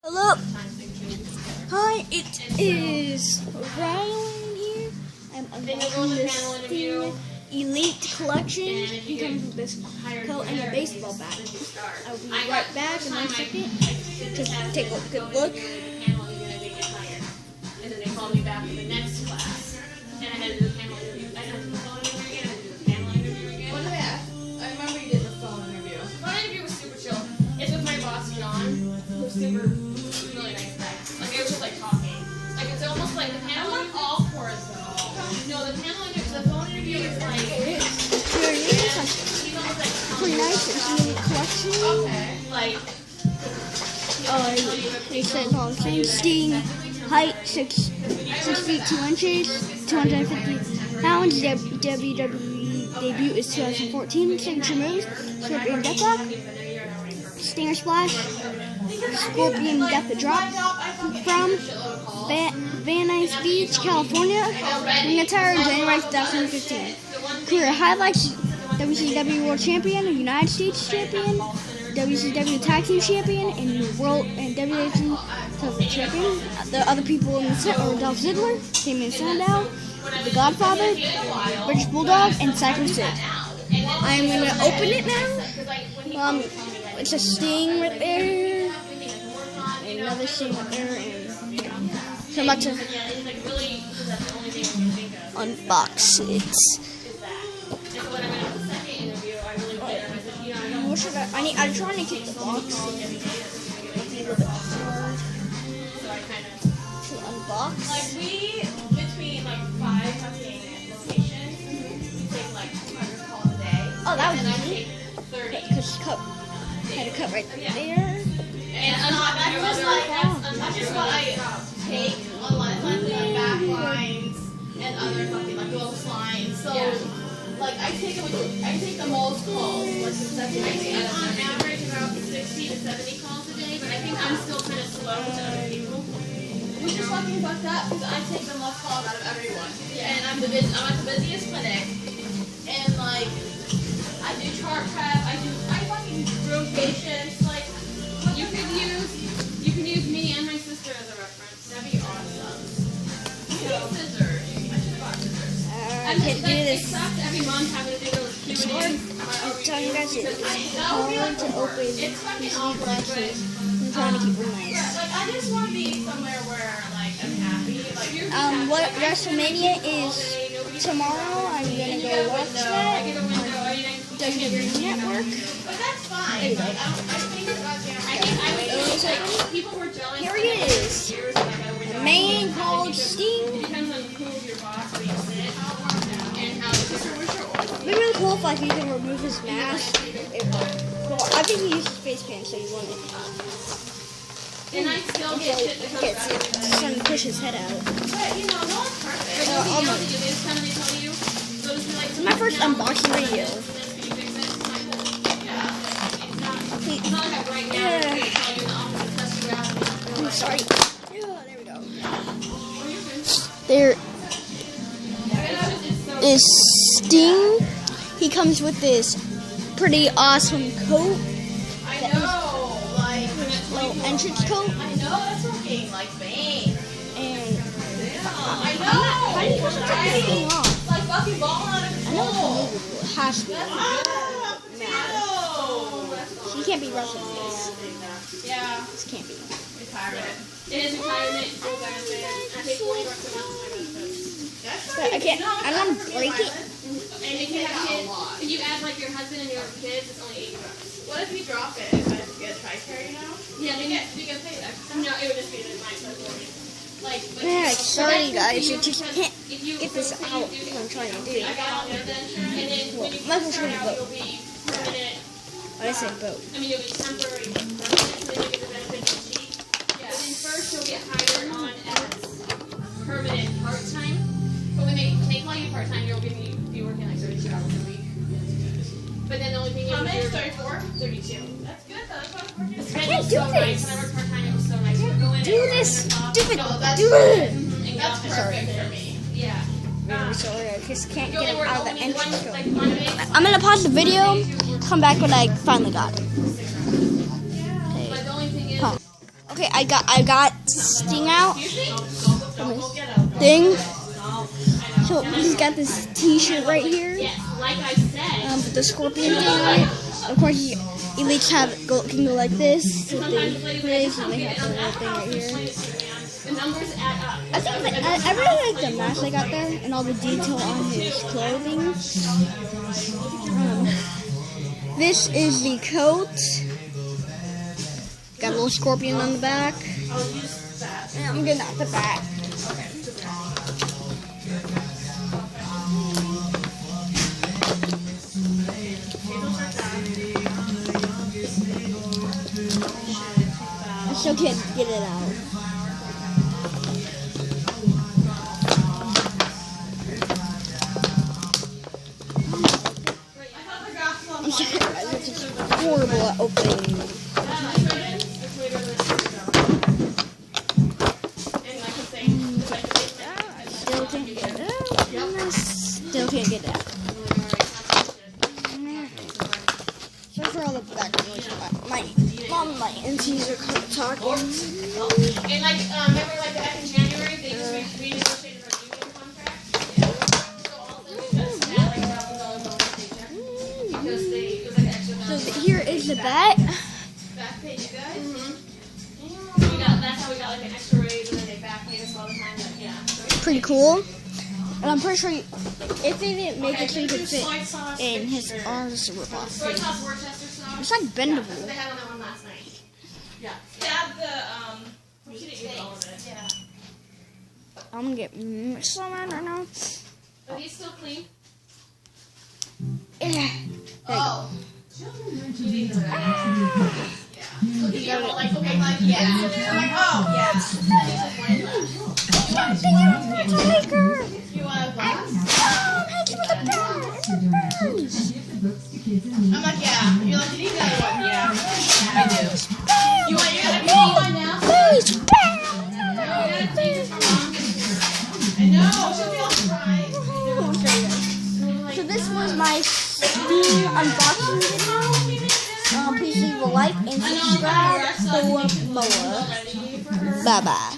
Hello. Hi, it is Ryan here. I'm unboxing this Steam Elite collection. He comes with this coat and a baseball bat. I'll be right back in 1 second. Just take a good look. And then they called me back for the next class. And I had to do the panel interview. I had to do the phone interview again. I had to do the panel interview again. What did I ask? I remember you did the phone interview. The phone interview was super chill. It's with my boss, John, who's super, really nice guy. Like, it was just like talking. Like, it's almost like the panel interview. I'm all for it though. No, the panel interview, the phone interview is like, he's almost like Pretty nice. It's a unique collection. okay. Like, They said all the same. Sting, height 6 feet 2 inches, 250 pounds. WWE debut is 2014. Signature moves: Scorpion Deathlock, Stinger Splash, Scorpion Death Drop from Van Nuys Beach, California. Ring attire, January 2015. Career highlights: WCW World Champion, United States Champion, WCW Tag Team Champion, and World and WWE Television Champion. The other people in the set are Dolph Ziggler, Damien Sandow, The Godfather, British Bulldog, and Psycho Sid. I'm gonna open it now. It's a Sting right there, and another Sting right there, and so I'm about to unbox it. What should I'm trying to keep the box. It'll be a little bit hard to unbox. like we, between like 5 hunting locations, we take like 200 calls a day. Oh, that was and I easy. take 30. Because had a cut right there. And that's just what I take a lot of times, like back lines and other fucking like ghost lines. So like I take the most calls. I take on average about 60 to 70 calls a day, but I think I'm still kind of slow to other people. Which is fucking fucked up because I take the most calls out of everyone. And I'm at the busiest clinic, and like I do chart prep, I fucking groom patients. Like you can use me and my sister as a reference. That'd be awesome. You need scissors. I should have bought scissors. I can't do It this. sucks every month having to do those Q&As. I'm telling you guys, it's hard to open It's fucking these awkward, boxes. but I'm trying to keep them nice. like I just want to be somewhere where like I'm happy. Like you're happy. What WrestleMania is tomorrow. I'm gonna go watch that on WWE Network. But that's fine. Like, I think people were jealous. Here he is. A man called Sting. It depends on who your boss or you sit and how. It'd be really cool if like you can remove his mask. Well, I think he used face paint, so you wouldn't. And I still get shit that Can't comes see back. it. Just trying to push his head out. But you know, no one's perfect. Like, almost. they just kind of they tell you. So just be like, It's my first unboxing video. It's not like right now. Yeah. They tell you the opposite test you out. I'm sorry. Yeah, there we go. There is Sting. He comes with this pretty awesome coat, I know, like little entrance coat, I know that's fucking like Bane. and I know. how do you supposed to take this thing off? Like fucking balling out of I know control. it's illegal. It has to be. No. He can't be rushing this. Yeah. This can't be. Retirement. It is retirement. I take 40 bucks a month. But I can't. I don't want to break it. And if you have kids, if you add like your husband and your kids, it's only 80 bucks. What if you drop it? If I get a tri-care, you know? Yeah, you get paid extra. No, it would just be the mine for 40. Like, Yeah, sorry guys, you just can't if you get this out. What I'm trying to do. I got on there then, and then when you Michael's start gonna out, vote. you'll be permanent. I said both. I mean, you'll be temporary, permanent, and then you get the benefits and cheap. Yeah. But then first you'll get hired on as permanent part-time. But when they call you part-time, you'll be working like 32 hours a week. But then the only thing you How have to many? do 34? 32. That's good though. That's what I was working. The I schedule's can't do so nice. this. When I worked part-time, it was so nice. You would go in Do and this. Do it. No, that's Do it. and get That's off the perfect shirt. for me. Yeah. Very sorry, I just can't You get only him work out of the only one, entrance like coat. Monday. I'm gonna pause the video, come back when I finally got it. But the only thing is, Huh. Okay, I got Sting out. From his thing. So he's got this T-shirt right here. Like I said. With the scorpion thing on it. Of course, elites can go like this. So they raise and they have the little thing right here. The numbers add up. I really like the mask they got there and all the detail on his clothing. This is the coat. Got a little scorpion on the back. Yeah, I'm getting out the back. I still can't get it out. It's horrible at opening. Still can't get it out. Sorry for all the background noise. My mom and my aunties are talking. And like, remember like back in January, they just renegotiated our union contract? So all the just now like $1,000 on the paycheck. Because it was like extra So here is the bat. back pay you guys. That's how we got like an extra raise, and then they back paid us all the time. But yeah. Pretty cool. And I'm pretty sure if they didn't make it so you could fit in his arms, super fast. Soy sauce Worcester sauce. It's like bendable. They had on that one last night. Yeah. They have the we didn't use all of it. Yeah. I'm gonna get some right now. Are these still clean? Yeah. There you go. You need to. Look at you all like, okay, like, yeah. I'm like, oh, yeah. You want a glass? I'm like, yeah. You're like, you need that one? Yeah. I do. You want your other one now? I know. She'll be all surprised. So this was my Steam unboxing video. Please leave a like and subscribe for more. Bye bye.